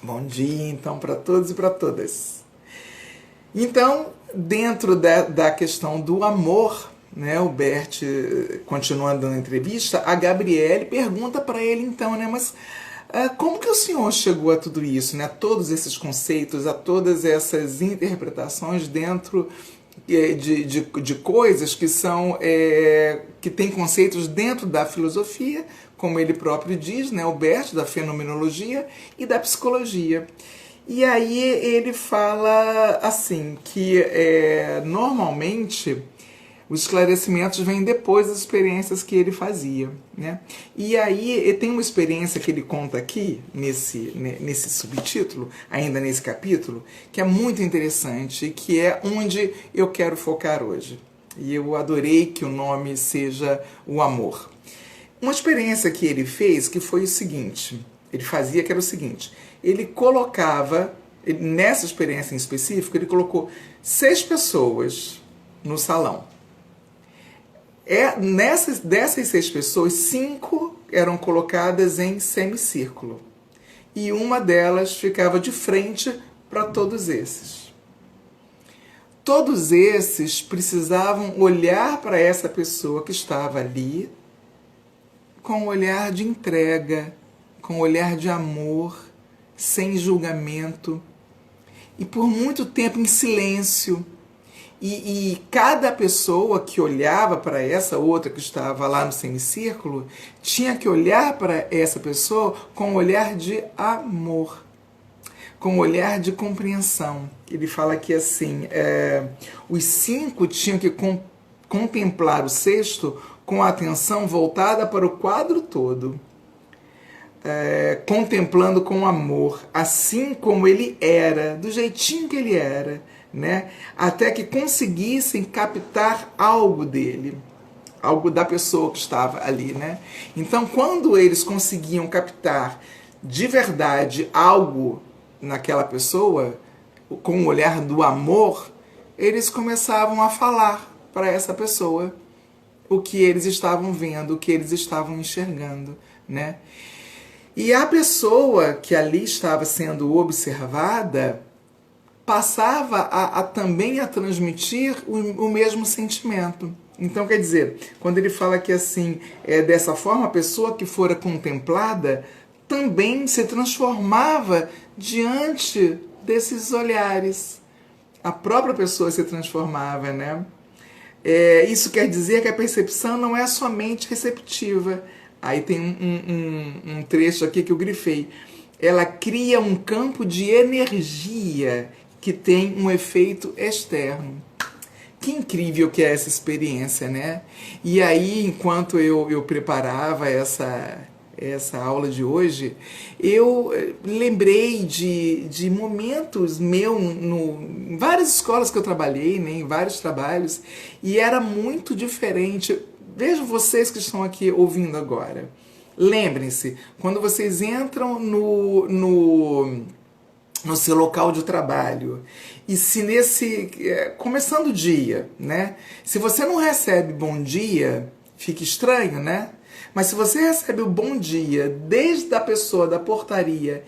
Bom dia, então, para todos e para todas. Então, dentro da questão do amor, né, o Bert, continuando na entrevista, a Gabriele pergunta para ele, então, né, mas como que o senhor chegou a tudo isso, né, a todos esses conceitos, a todas essas interpretações dentro de coisas que são que tem conceitos dentro da filosofia, como ele próprio diz, né, o Bert, da fenomenologia e da psicologia. E aí ele fala assim, que normalmente os esclarecimentos vêm depois das experiências que ele fazia, né? E aí tem uma experiência que ele conta aqui, nesse subtítulo, ainda nesse capítulo, que é muito interessante, que é onde eu quero focar hoje. E eu adorei que o nome seja o amor. Uma experiência que ele fez, que foi o seguinte, ele fazia que era o seguinte, ele colocava, nessa experiência em específico, ele colocou 6 pessoas no salão. Dessas 6 pessoas, 5 eram colocadas em semicírculo. E uma delas ficava de frente para todos esses. Todos esses precisavam olhar para essa pessoa que estava ali com um olhar de entrega, com um olhar de amor, sem julgamento, e por muito tempo em silêncio. E cada pessoa que olhava para essa outra que estava lá no semicírculo tinha que olhar para essa pessoa com um olhar de amor, com um olhar de compreensão. Ele fala aqui assim, os 5 tinham que contemplar o sexto com a atenção voltada para o quadro todo, contemplando com amor, assim como ele era, do jeitinho que ele era, né? Até que conseguissem captar algo dele, algo da pessoa que estava ali, né? Então, quando eles conseguiam captar de verdade algo naquela pessoa, com o olhar do amor, eles começavam a falar para essa pessoa o que eles estavam vendo, o que eles estavam enxergando, né? E a pessoa que ali estava sendo observada passava também a transmitir o mesmo sentimento. Então, quer dizer, quando ele fala que assim, dessa forma, a pessoa que fora contemplada também se transformava diante desses olhares. A própria pessoa se transformava, né? Isso quer dizer que a percepção não é somente receptiva. Aí tem um trecho aqui que eu grifei. Ela cria um campo de energia que tem um efeito externo. Que incrível que é essa experiência, né? E aí, enquanto eu preparava essa aula de hoje, eu lembrei de momentos meus em várias escolas que eu trabalhei, né, em vários trabalhos, e era muito diferente. Vejam vocês que estão aqui ouvindo agora. Lembrem-se, quando vocês entram no seu local de trabalho, e se começando o dia, né? Se você não recebe bom dia, fica estranho, né? Mas se você recebe o bom dia desde a pessoa da portaria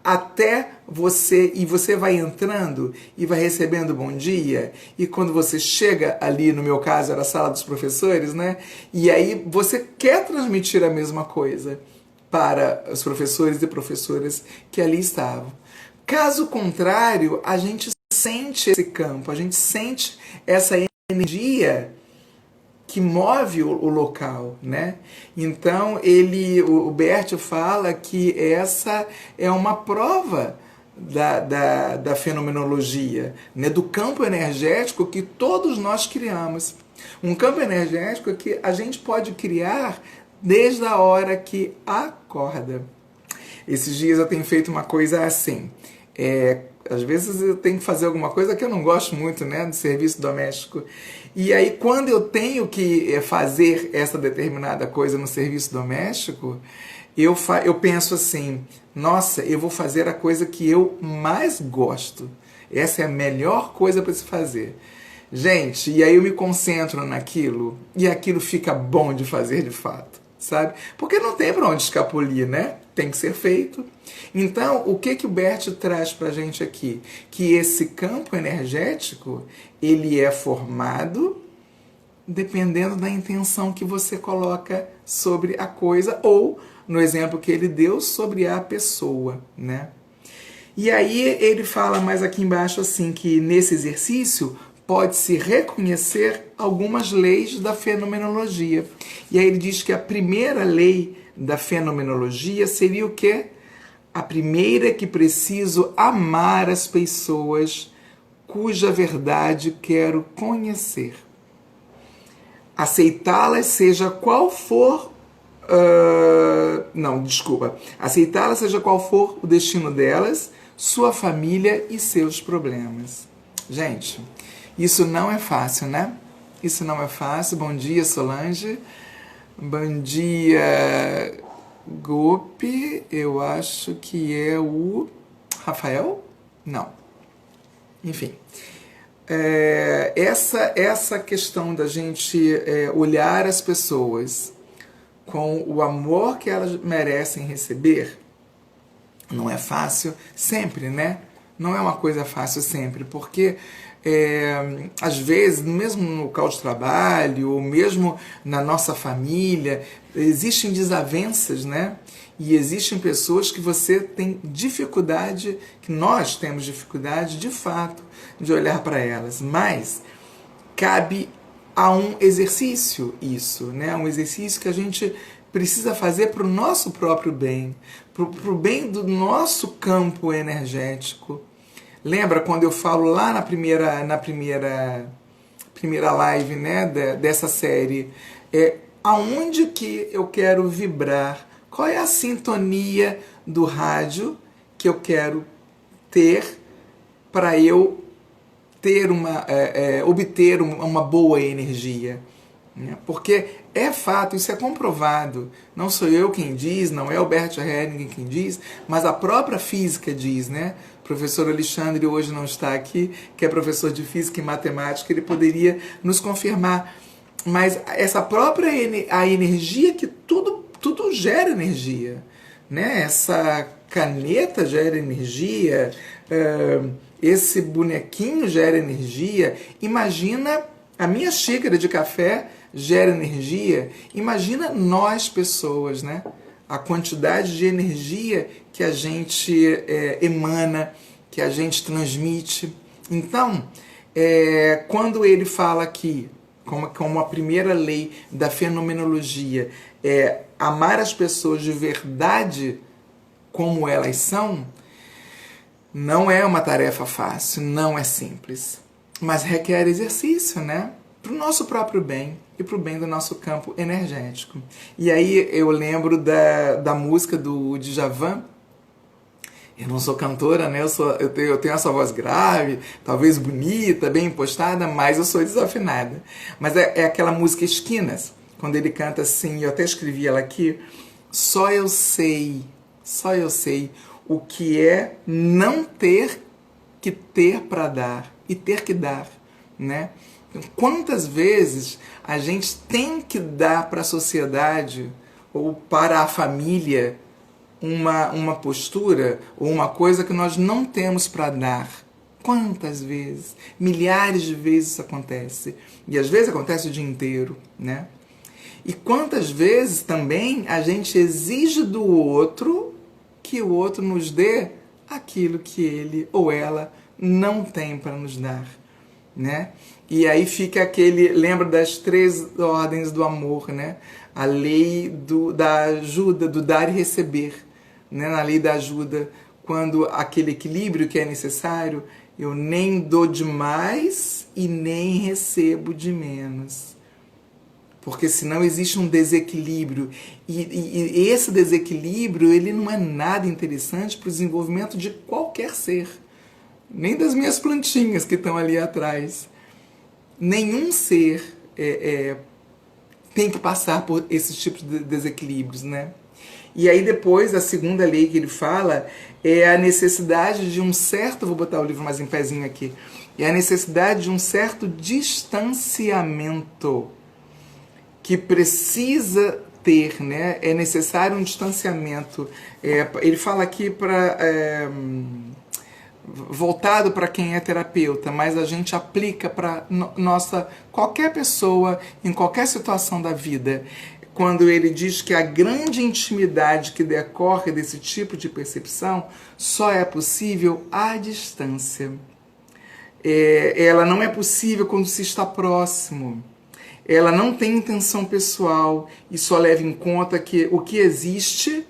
até você, e você vai entrando e vai recebendo bom dia, e quando você chega ali, no meu caso era a sala dos professores, né? E aí você quer transmitir a mesma coisa para os professores e professoras que ali estavam. Caso contrário, a gente sente esse campo, a gente sente essa energia que move o local, né? Então o Bert fala que essa é uma prova da fenomenologia, né? Do campo energético que todos nós criamos. Um campo energético que a gente pode criar desde a hora que acorda. Esses dias eu tenho feito uma coisa assim. Às vezes eu tenho que fazer alguma coisa que eu não gosto muito, né, do serviço doméstico. E aí, quando eu tenho que fazer essa determinada coisa no serviço doméstico, eu penso assim, nossa, eu vou fazer a coisa que eu mais gosto. Essa é a melhor coisa para se fazer. Gente, e aí eu me concentro naquilo, e aquilo fica bom de fazer de fato. sabe? Porque não tem para onde escapulir, né? Tem que ser feito. Então, o que o Bert traz para a gente aqui? Que esse campo energético, ele é formado dependendo da intenção que você coloca sobre a coisa, ou, no exemplo que ele deu, sobre a pessoa, né? E aí ele fala mais aqui embaixo assim, que nesse exercício pode-se reconhecer algumas leis da fenomenologia. E aí ele diz que a primeira lei da fenomenologia seria o quê? A primeira é que preciso amar as pessoas cuja verdade quero conhecer. Aceitá-las seja qual for... Aceitá-las seja qual for o destino delas, sua família e seus problemas. Gente, isso não é fácil, né? Isso não é fácil. Bom dia, Solange. Bom dia, Gopi. Eu acho que é o Rafael? Não. Enfim. Essa questão da gente olhar as pessoas com o amor que elas merecem receber, não é fácil sempre, né? Não é uma coisa fácil sempre, porque às vezes, mesmo no local de trabalho, ou mesmo na nossa família, existem desavenças, né? E existem pessoas que você tem dificuldade, que nós temos dificuldade, de fato, de olhar para elas. Mas cabe a um exercício isso, né? Um exercício que a gente precisa fazer para o nosso próprio bem, para o bem do nosso campo energético. Lembra quando eu falo lá na primeira live, né, dessa série, aonde que eu quero vibrar? Qual é a sintonia do rádio que eu quero ter para eu ter obter uma boa energia? Porque é fato, isso é comprovado. Não sou eu quem diz, não é o Bert Hellinger quem diz, mas a própria física diz, né? O professor Alexandre hoje não está aqui, que é professor de física e matemática, ele poderia nos confirmar. Mas essa própria a energia, que tudo gera energia, né? Essa caneta gera energia, esse bonequinho gera energia. Imagina a minha xícara de café gera energia. Imagina nós pessoas, né? A quantidade de energia que a gente emana, que a gente transmite. Então, quando ele fala aqui, como a primeira lei da fenomenologia, amar as pessoas de verdade como elas são, não é uma tarefa fácil, não é simples. Mas requer exercício, né? Para o nosso próprio bem e para o bem do nosso campo energético. E aí eu lembro da música do Djavan. Eu não sou cantora, né? Eu tenho essa voz grave, talvez bonita, bem impostada, mas eu sou desafinada. Mas é aquela música Esquinas, quando ele canta assim, eu até escrevi ela aqui: só eu sei o que é não ter que ter para dar e ter que dar, né? Quantas vezes a gente tem que dar para a sociedade ou para a família uma postura ou uma coisa que nós não temos para dar? Quantas vezes? Milhares de vezes isso acontece. E às vezes acontece o dia inteiro, né? E quantas vezes também a gente exige do outro que o outro nos dê aquilo que ele ou ela não tem para nos dar, né? E aí fica lembra das 3 ordens do amor, né? A lei da ajuda, do dar e receber, né? Na lei da ajuda, quando aquele equilíbrio que é necessário, eu nem dou de mais e nem recebo de menos. Porque senão existe um desequilíbrio. E esse desequilíbrio, ele não é nada interessante para o desenvolvimento de qualquer ser. Nem das minhas plantinhas que estão ali atrás. Nenhum ser tem que passar por esses tipos de desequilíbrios, né? E aí depois, a segunda lei que ele fala é a necessidade de um certo... Vou botar o livro mais em pezinho aqui. É a necessidade de um certo distanciamento que precisa ter, né? É necessário um distanciamento. Ele fala aqui voltado para quem é terapeuta, mas a gente aplica para nossa qualquer pessoa em qualquer situação da vida. Quando ele diz que a grande intimidade que decorre desse tipo de percepção só é possível à distância. Ela não é possível quando se está próximo. Ela não tem intenção pessoal e só leva em conta que o que existe,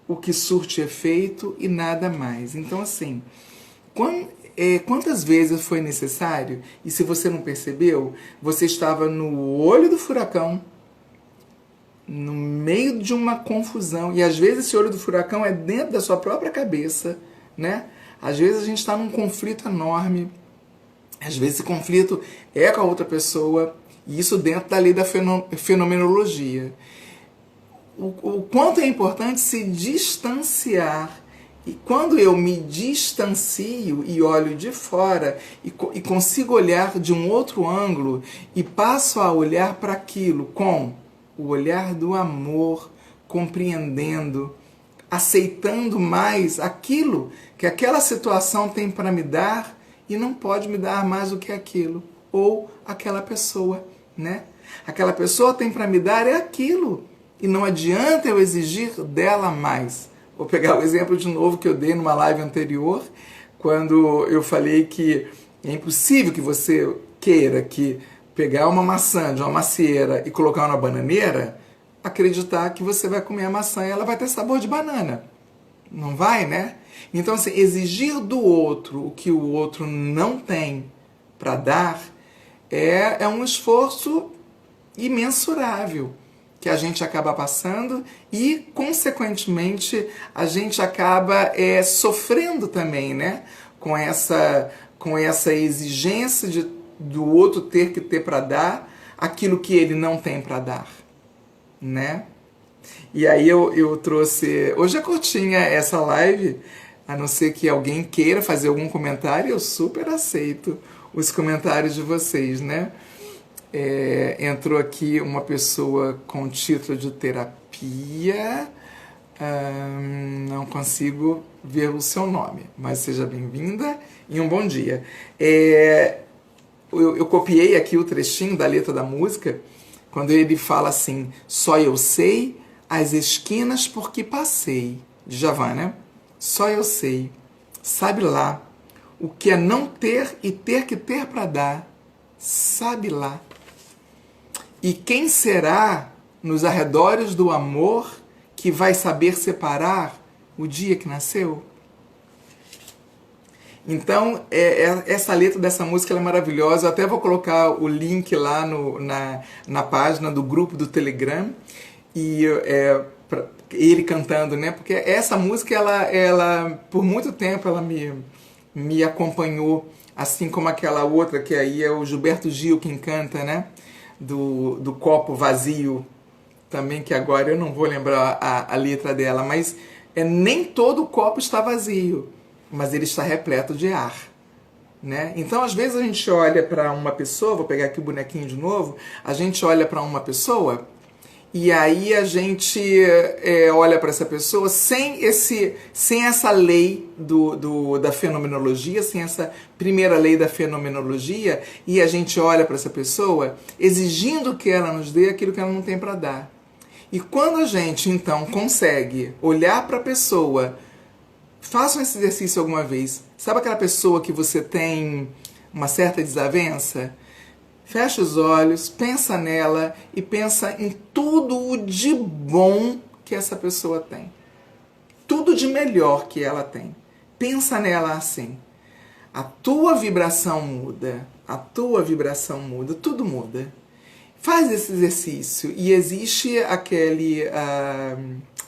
o que surte efeito e nada mais. Então, assim, quantas vezes foi necessário, e se você não percebeu, você estava no olho do furacão, no meio de uma confusão, e às vezes esse olho do furacão é dentro da sua própria cabeça, né? Às vezes a gente está num conflito enorme, às vezes esse conflito é com a outra pessoa, e isso dentro da lei da fenomenologia. O quanto é importante se distanciar. E quando eu me distancio e olho de fora e consigo olhar de um outro ângulo e passo a olhar para aquilo com o olhar do amor, compreendendo, aceitando mais aquilo que aquela situação tem para me dar e não pode me dar mais do que aquilo, ou aquela pessoa, né? Aquela pessoa tem para me dar é aquilo, e não adianta eu exigir dela mais. Vou pegar o exemplo de novo que eu dei numa live anterior, quando eu falei que é impossível que você queira que pegar uma maçã de uma macieira e colocar na bananeira, acreditar que você vai comer a maçã e ela vai ter sabor de banana. Não vai, né? Então, assim, exigir do outro o que o outro não tem para dar é um esforço imensurável que a gente acaba passando e, consequentemente, a gente acaba sofrendo também, né? Com essa exigência do outro ter que ter para dar aquilo que ele não tem para dar, né? E aí eu trouxe... Hoje é curtinha essa live, a não ser que alguém queira fazer algum comentário, eu super aceito os comentários de vocês, né? Entrou aqui uma pessoa com título de terapia, não consigo ver o seu nome, mas seja bem-vinda e um bom dia. Eu copiei aqui o trechinho da letra da música, quando ele fala assim: só eu sei as esquinas por que passei, de Djavan, né? Só eu sei, sabe lá, o que é não ter e ter que ter para dar, sabe lá. E quem será nos arredores do amor que vai saber separar o dia que nasceu? Então, essa letra dessa música ela é maravilhosa. Eu até vou colocar o link lá na página do grupo do Telegram. E ele cantando, né? Porque essa música, ela por muito tempo, ela me acompanhou. Assim como aquela outra, que aí é o Gilberto Gil quem canta, né? Do copo vazio, também, que agora eu não vou lembrar a letra dela, mas nem todo o copo está vazio, mas ele está repleto de ar, né? Então, às vezes a gente olha para uma pessoa, vou pegar aqui o bonequinho de novo, a gente olha para uma pessoa e aí a gente olha para essa pessoa sem essa lei da fenomenologia, sem essa primeira lei da fenomenologia, e a gente olha para essa pessoa exigindo que ela nos dê aquilo que ela não tem para dar. E quando a gente, então, consegue olhar para a pessoa, façam esse exercício alguma vez. Sabe aquela pessoa que você tem uma certa desavença? Fecha os olhos, pensa nela e pensa em tudo o de bom que essa pessoa tem. Tudo de melhor que ela tem. Pensa nela assim. A tua vibração muda, tudo muda. Faz esse exercício e existe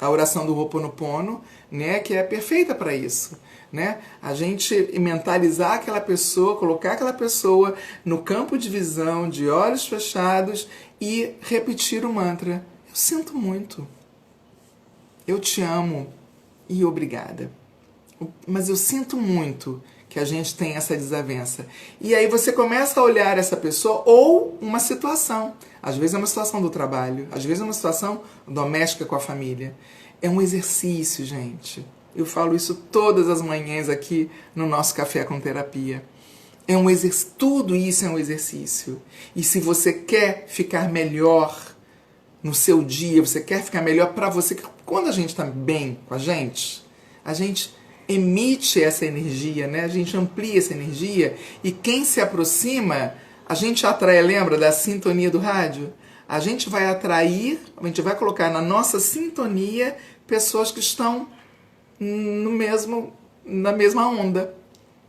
a oração do Ho'oponopono, né, que é perfeita para isso. Né? A gente mentalizar aquela pessoa, colocar aquela pessoa no campo de visão, de olhos fechados e repetir o mantra: eu sinto muito, eu te amo e obrigada. Mas eu sinto muito que a gente tem essa desavença. E aí você começa a olhar essa pessoa ou uma situação. Às vezes é uma situação do trabalho, às vezes é uma situação doméstica com a família. É um exercício, gente. Eu falo isso todas as manhãs aqui no nosso Café com Terapia. É um exercício, tudo isso é um exercício. E se você quer ficar melhor no seu dia, você quer ficar melhor para você, quando a gente está bem com a gente emite essa energia, né? A gente amplia essa energia e quem se aproxima, a gente atrai, lembra da sintonia do rádio? A gente vai atrair, a gente vai colocar na nossa sintonia pessoas que estão na mesma onda.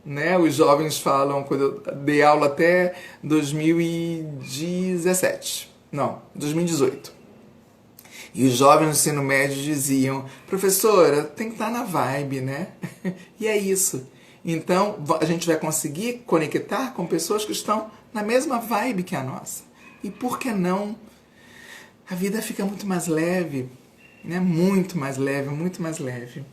Né? Os jovens falam, quando eu dei aula até 2017, não, 2018. E os jovens do ensino médio diziam, professora, tem que estar na vibe, né? E é isso. Então, a gente vai conseguir conectar com pessoas que estão na mesma vibe que a nossa. E por que não? A vida fica muito mais leve, né? Muito mais leve, muito mais leve.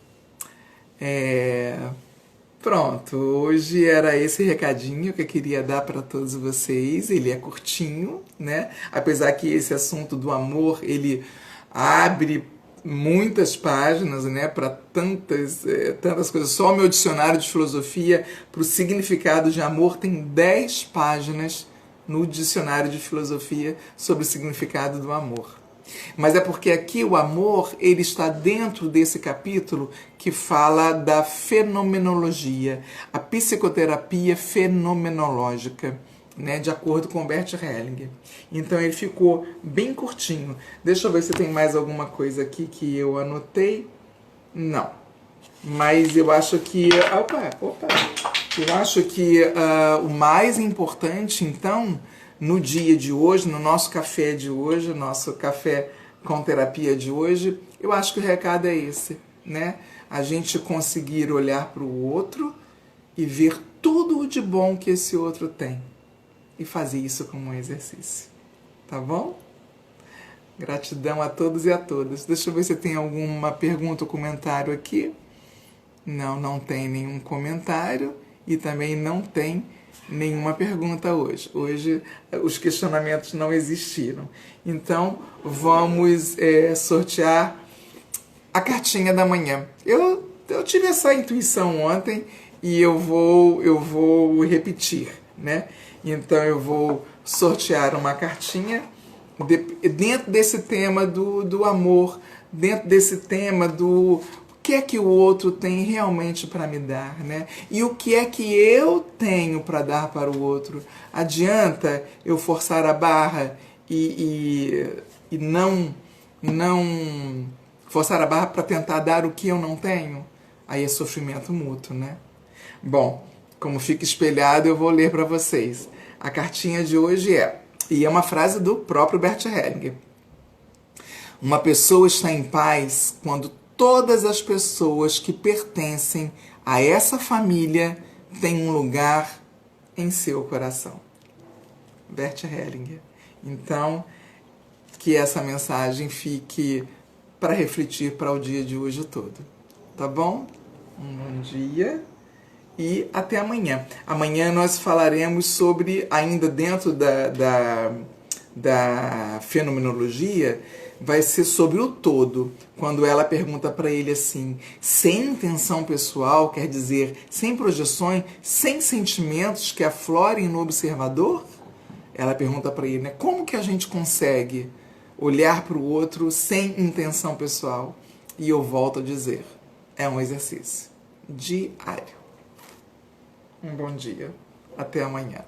Pronto, hoje era esse recadinho que eu queria dar para todos vocês. Ele é curtinho, né? Apesar que esse assunto do amor, ele abre muitas páginas, né, para tantas coisas. Só o meu dicionário de filosofia para o significado de amor tem 10 páginas no dicionário de filosofia sobre o significado do amor. Mas é porque aqui o amor, ele está dentro desse capítulo que fala da fenomenologia, a psicoterapia fenomenológica, né, de acordo com Bert Hellinger. Então ele ficou bem curtinho. Deixa eu ver se tem mais alguma coisa aqui que eu anotei. Não. Mas eu acho que... Eu acho que o mais importante, então, no dia de hoje, no nosso café de hoje, nosso café com terapia de hoje, eu acho que o recado é esse, né? A gente conseguir olhar para o outro e ver tudo o de bom que esse outro tem. E fazer isso como um exercício. Tá bom? Gratidão a todos e a todas. Deixa eu ver se tem alguma pergunta ou comentário aqui. Não, não tem nenhum comentário e também não tem nenhuma pergunta hoje. Hoje os questionamentos não existiram. Então vamos sortear a cartinha da manhã. Eu tive essa intuição ontem e eu vou repetir, né? Então eu vou sortear uma cartinha dentro desse tema do amor, dentro desse tema do que é que o outro tem realmente para me dar, né? E o que é que eu tenho para dar para o outro? Adianta eu forçar a barra e não forçar a barra para tentar dar o que eu não tenho? Aí é sofrimento mútuo, né? Bom, como fica espelhado, eu vou ler para vocês. A cartinha de hoje e é uma frase do próprio Bert Hellinger. Uma pessoa está em paz quando todas as pessoas que pertencem a essa família têm um lugar em seu coração. Bert Hellinger. Então, que essa mensagem fique para refletir para o dia de hoje todo. Tá bom? Um bom dia. E até amanhã. Amanhã nós falaremos sobre, ainda dentro da fenomenologia, vai ser sobre o todo. Quando ela pergunta para ele assim, sem intenção pessoal, quer dizer, sem projeções, sem sentimentos que aflorem no observador, ela pergunta para ele, né, como que a gente consegue olhar para o outro sem intenção pessoal? E eu volto a dizer, é um exercício diário. Um bom dia. Até amanhã.